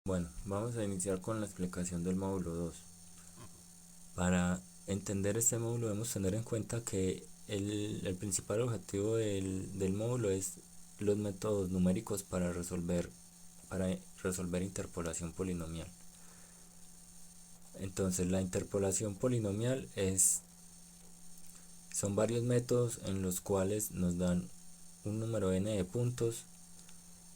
Bueno, vamos a iniciar con la explicación del módulo 2. Para entender este módulo debemos tener en cuenta que el principal objetivo del módulo es los métodos numéricos para resolver interpolación polinomial. Entonces la interpolación polinomial son varios métodos en los cuales nos dan un número n de puntos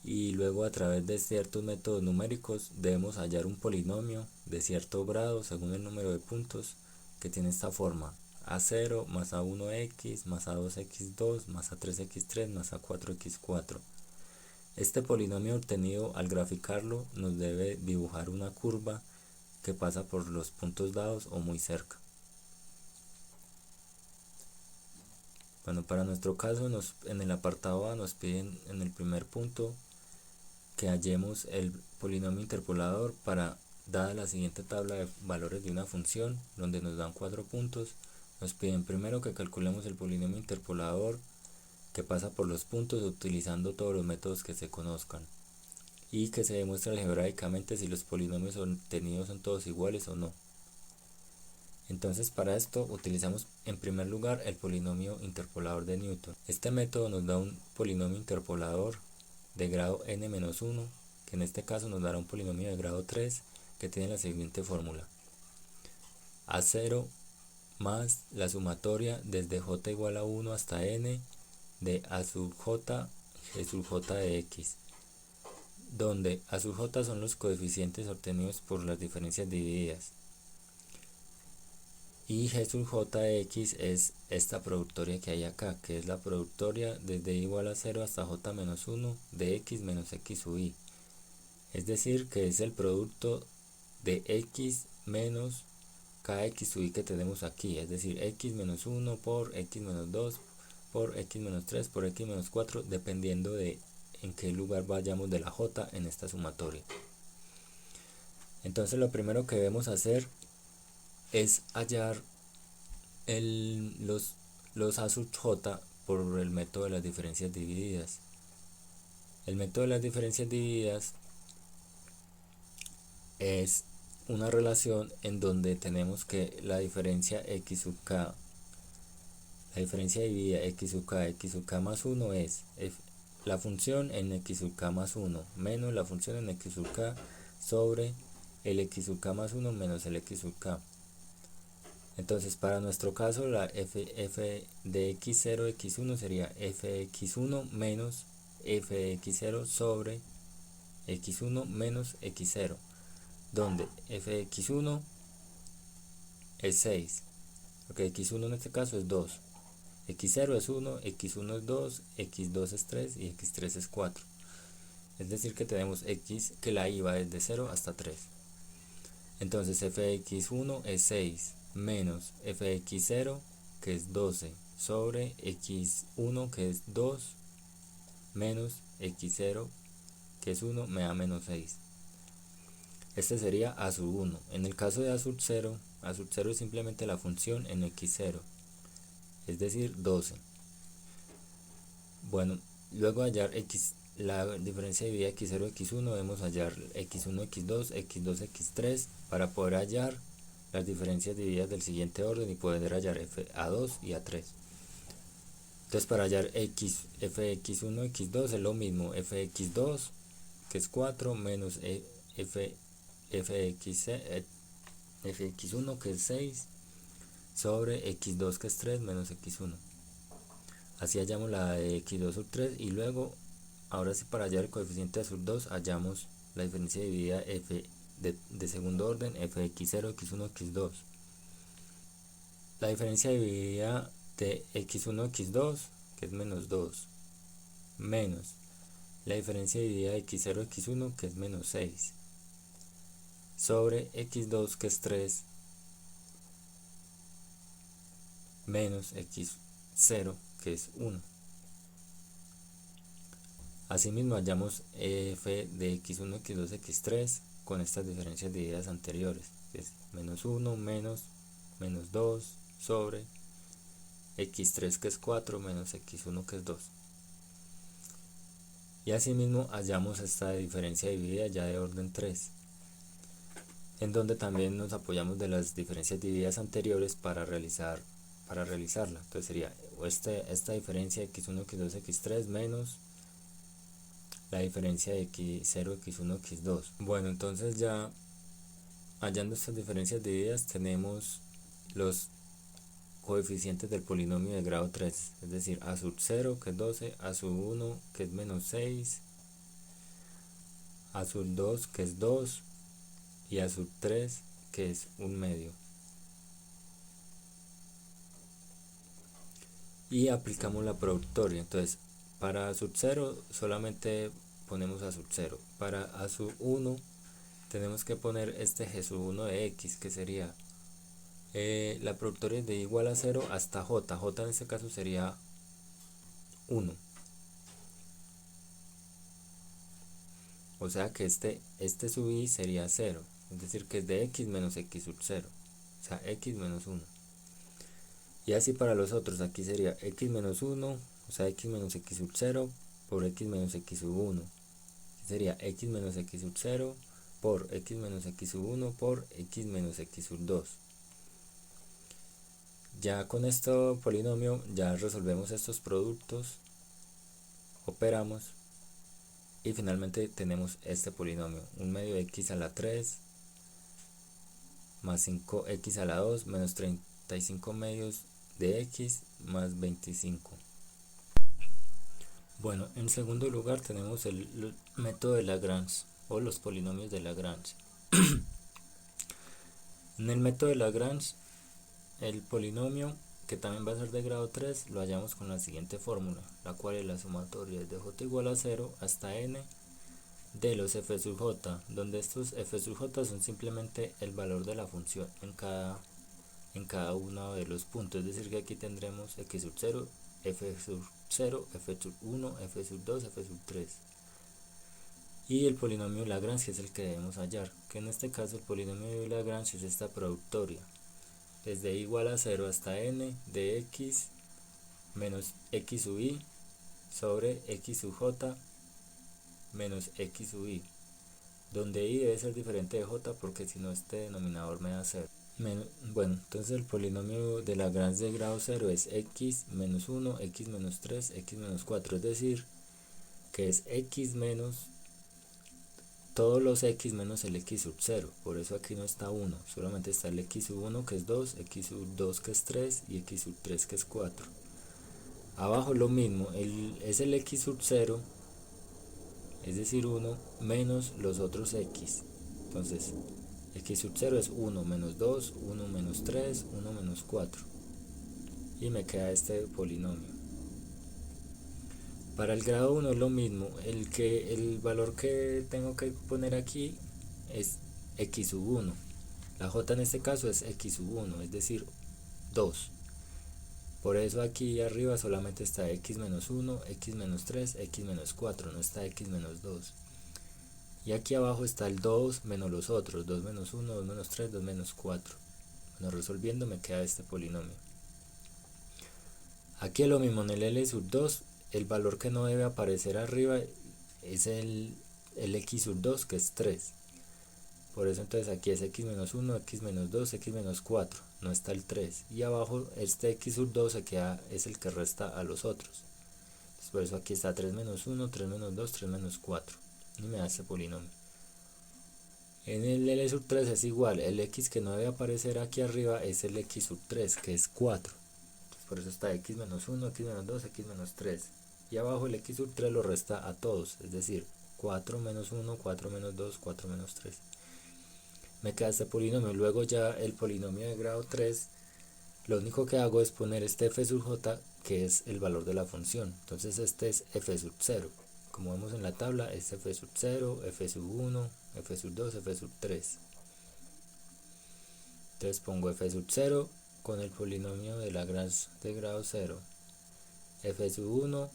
y luego a través de ciertos métodos numéricos debemos hallar un polinomio de cierto grado según el número de puntos, que tiene esta forma: a0 más a1x más a2x2 más a3x3 más a4x4. Este polinomio obtenido, al graficarlo, nos debe dibujar una curva que pasa por los puntos dados o muy cerca. Bueno, para nuestro caso en el apartado A nos piden en el primer punto que hallemos el polinomio interpolador para, dada la siguiente tabla de valores de una función donde nos dan 4 puntos. Nos piden primero que calculemos el polinomio interpolador que pasa por los puntos utilizando todos los métodos que se conozcan, y que se demuestre algebraicamente si los polinomios obtenidos son todos iguales o no. Entonces, para esto utilizamos en primer lugar el polinomio interpolador de Newton. Este método nos da un polinomio interpolador de grado n-1, que en este caso nos dará un polinomio de grado 3 que tiene la siguiente fórmula: a0 más la sumatoria desde j igual a 1 hasta n de a sub j g sub j de x, donde a sub j son los coeficientes obtenidos por las diferencias divididas y g sub j de x es esta productoria que hay acá, que es la productoria desde igual a 0 hasta j menos 1 de x menos x sub i, es decir, que es el producto de x menos kx sub i que tenemos aquí, es decir, x menos 1 por x menos 2 por x menos 3 por x menos 4, dependiendo de en qué lugar vayamos de la j en esta sumatoria. Entonces lo primero que debemos hacer es hallar los a sub j por el método de las diferencias divididas. El método de las diferencias divididas es una relación en donde tenemos que la diferencia x sub k, la diferencia dividida x sub k más 1 es la función en x sub k más 1 menos la función en x sub k sobre el x sub k más 1 menos el x sub k. Entonces, para nuestro caso, la f de x0 x1 sería fx1 menos fx0 sobre x1 menos x0, donde fx1 es 6, porque x1 en este caso es 2, x0 es 1, x1 es 2, x2 es 3 y x3 es 4. Es decir, que tenemos x, que la i va desde 0 hasta 3. Entonces fx1 es 6 menos fx0, que es 12, sobre x1, que es 2, menos x0, que es 1, me da menos 6. Este sería a sub 1. En el caso de a sub 0 es simplemente la función en x0, es decir, 12. Bueno, luego hallar la diferencia dividida x0 x1, debemos hallar x1 x2 x2 x3 para poder hallar las diferencias divididas del siguiente orden y poder hallar a2 y a3. Entonces, para hallar fx1 x2 es lo mismo: fx2, que es 4, menos fx1, que es 6, sobre x2, que es 3, menos x1. Así hallamos la de x2 sub 3, y luego, ahora sí, para hallar el coeficiente de sub 2, hallamos la diferencia dividida f de segundo orden, fx0 x1 x2. La diferencia dividida de x1 x2, que es menos 2, menos la diferencia dividida de x0 x1, que es menos 6, sobre x2, que es 3, menos x0, que es 1. Asimismo hallamos f de x1 x2 x3 con estas diferencias divididas anteriores, que es menos 1 menos 2 sobre x3, que es 4, menos x1, que es 2. Y asimismo hallamos esta diferencia dividida ya de orden 3, en donde también nos apoyamos de las diferencias divididas anteriores para realizarla. Entonces sería esta diferencia de x1, x2, x3 menos la diferencia de x0, x1, x2. Bueno, entonces ya hallando estas diferencias divididas tenemos los coeficientes del polinomio de grado 3, es decir, a sub 0 que es 12, a sub 1 que es menos 6, a sub 2 que es 2 y a sub 3 que es 1/2. Y aplicamos la productoria. Entonces para a sub 0 solamente ponemos a sub 0, para a sub 1 tenemos que poner este g sub 1 de x, que sería la productoria de igual a 0 hasta j. J en este caso sería 1. O sea que este sub i sería 0. Es decir, que es de x menos x sub 0. O sea, x menos 1. Y así para los otros, aquí sería x menos 1, o sea, x menos x sub 0 por x menos x sub 1. Aquí sería x menos x sub 0 por x menos x sub 1 por x menos x sub 2. Ya con este polinomio ya resolvemos estos productos, operamos y finalmente tenemos este polinomio, 1/2 de x a la 3 más 5x a la 2 menos 35 medios de x más 25. Bueno, en segundo lugar tenemos el método de Lagrange o los polinomios de Lagrange. En el método de Lagrange, el polinomio, que también va a ser de grado 3, lo hallamos con la siguiente fórmula, la cual es la sumatoria de j igual a 0 hasta n de los f sub j, donde estos f sub j son simplemente el valor de la función en cada uno de los puntos. Es decir, que aquí tendremos x sub 0, f sub 0, f sub 1, f sub 2, f sub 3. Y el polinomio Lagrange es el que debemos hallar, que en este caso el polinomio de Lagrange es esta productoria, desde igual a 0 hasta n de x menos x sub i sobre x sub j menos x sub i, donde i debe ser diferente de j porque si no este denominador me da 0. Bueno, entonces el polinomio de Lagrange de grado 0 es x menos 1, x menos 3, x menos 4, es decir, que es x menos todos los x menos el x sub 0, por eso aquí no está 1, solamente está el x sub 1 que es 2, x sub 2 que es 3 y x sub 3 que es 4. Abajo lo mismo, es el x sub 0, es decir 1, menos los otros x. Entonces x sub 0 es 1 menos 2, 1 menos 3, 1 menos 4. Y me queda este polinomio. Para el grado 1 es lo mismo, el valor que tengo que poner aquí es x sub 1. La j en este caso es x sub 1, es decir 2. Por eso aquí arriba solamente está x menos 1, x menos 3, x menos 4, no está x menos 2. Y aquí abajo está el 2 menos los otros, 2 menos 1, 2 menos 3, 2 menos 4. Bueno, resolviendo me queda este polinomio. Aquí es lo mismo, en el L sub 2, el valor que no debe aparecer arriba es el x sub 2, que es 3. Por eso entonces aquí es x menos 1, x menos 2, x menos 4, no está el 3. Y abajo este x sub 2 se queda, es el que resta a los otros. Entonces por eso aquí está 3 menos 1, 3 menos 2, 3 menos 4. Y me da este polinomio. En el L sub 3 es igual, el x que no debe aparecer aquí arriba es el x sub 3, que es 4. Entonces por eso está x menos 1, x menos 2, x menos 3. Y abajo el x sub 3 lo resta a todos, es decir, 4 menos 1, 4 menos 2, 4 menos 3. Me queda este polinomio. Luego ya el polinomio de grado 3, lo único que hago es poner este f sub j, que es el valor de la función. Entonces este es f sub 0. Como vemos en la tabla, es f sub 0, f sub 1, f sub 2, f sub 3. Entonces pongo f sub 0 con el polinomio de Lagrange de grado 0, f sub 1,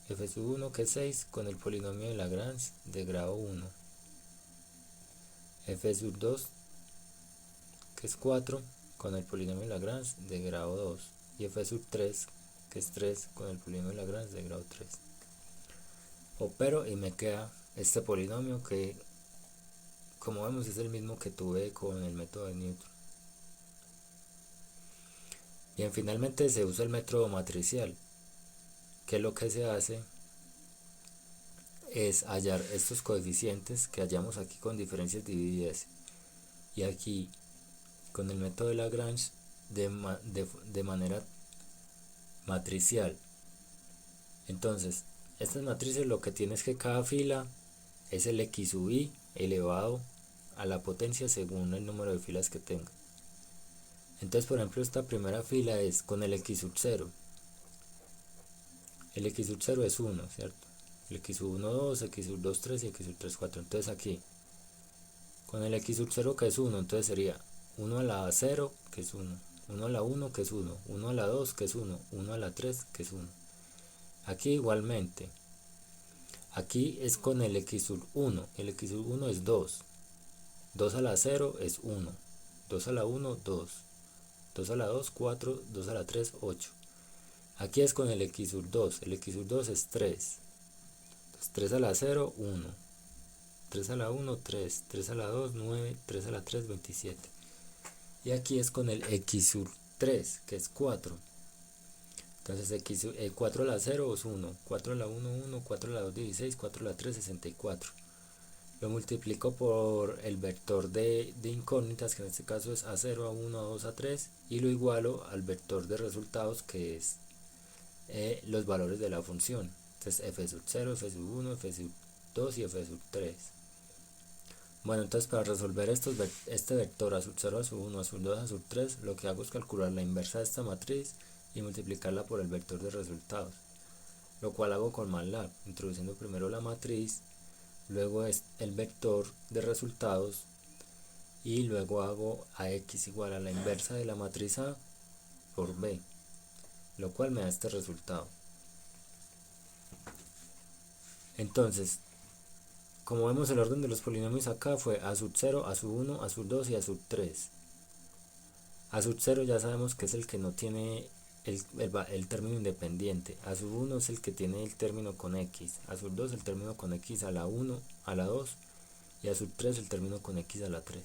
f sub 1 que es 6 con el polinomio de Lagrange de grado 1, f sub 2 que es 4 con el polinomio de Lagrange de grado 2 y f sub 3 que es 3 con el polinomio de Lagrange de grado 3. Opero y me queda este polinomio que como vemos es el mismo que tuve con el método de Newton. Bien, finalmente se usa el método matricial, que lo que se hace es hallar estos coeficientes que hallamos aquí con diferencias divididas y aquí con el método de Lagrange de manera matricial. Entonces, estas matrices lo que tiene es que cada fila es el x sub i elevado a la potencia según el número de filas que tenga. Entonces, por ejemplo, esta primera fila es con el x sub 0. El x sub 0 es 1, ¿cierto? El x sub 1, 2, x sub 2, 3 y x sub 3, 4. Entonces aquí, con el x sub 0 que es 1, entonces sería 1 a la 0 que es 1, 1 a la 1 que es 1, 1 a la 2 que es 1, 1 a la 3 que es 1. Aquí igualmente, aquí es con el x sub 1, el x sub 1 es 2, 2 a la 0 es 1, 2 a la 1, 2, 2 a la 2, 4, 2 a la 3, 8. Aquí es con el x sub 2, el x sub 2 es 3, 3 a la 0, 1, 3 a la 1, 3, 3 a la 2, 9, 3 a la 3, 27. Y aquí es con el x sub 3, que es 4. Entonces 4 a la 0 es 1, 4 a la 1, 1, 4 a la 2, 16, 4 a la 3, 64. Lo multiplico por el vector de incógnitas, que en este caso es A0, A1, A2, A3, y lo igualo al vector de resultados, que es los valores de la función. Entonces f sub 0, f sub 1, f sub 2 y f sub 3. Bueno, entonces para resolver este vector a sub 0, a sub 1, a sub 2, a sub 3, lo que hago es calcular la inversa de esta matriz y multiplicarla por el vector de resultados, lo cual hago con MATLAB, introduciendo primero la matriz, luego es el vector de resultados y luego hago a x igual a la inversa de la matriz A por b, lo cual me da este resultado. Entonces, como vemos, el orden de los polinomios acá fue a sub 0, a sub 1, a sub 2 y a sub 3. A sub 0 ya sabemos que es el que no tiene el término independiente. A sub 1 es el que tiene el término con x. A sub 2 el término con x a la 1, a la 2. Y a sub 3 el término con x a la 3.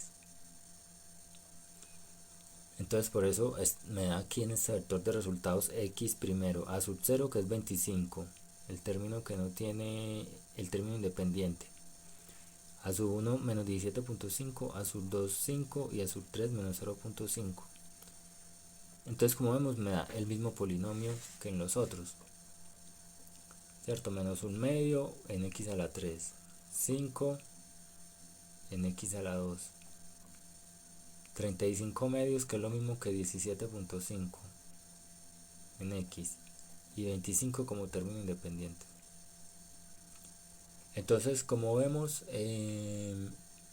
Entonces por eso me da aquí en este vector de resultados x primero. A sub 0 que es 25. El término que no tiene el término independiente. A sub 1 menos 17.5, a sub 2 5 y a sub 3 menos 0.5. Entonces, como vemos, me da el mismo polinomio que en los otros, ¿cierto? Menos un medio en x a la 3, 5 en x a la 2, 35 medios, que es lo mismo que 17.5 en x, y 25 como término independiente. Entonces, como vemos,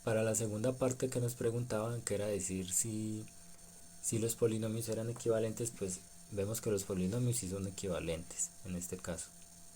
para la segunda parte que nos preguntaban, que era decir si los polinomios eran equivalentes, pues vemos que los polinomios sí son equivalentes en este caso.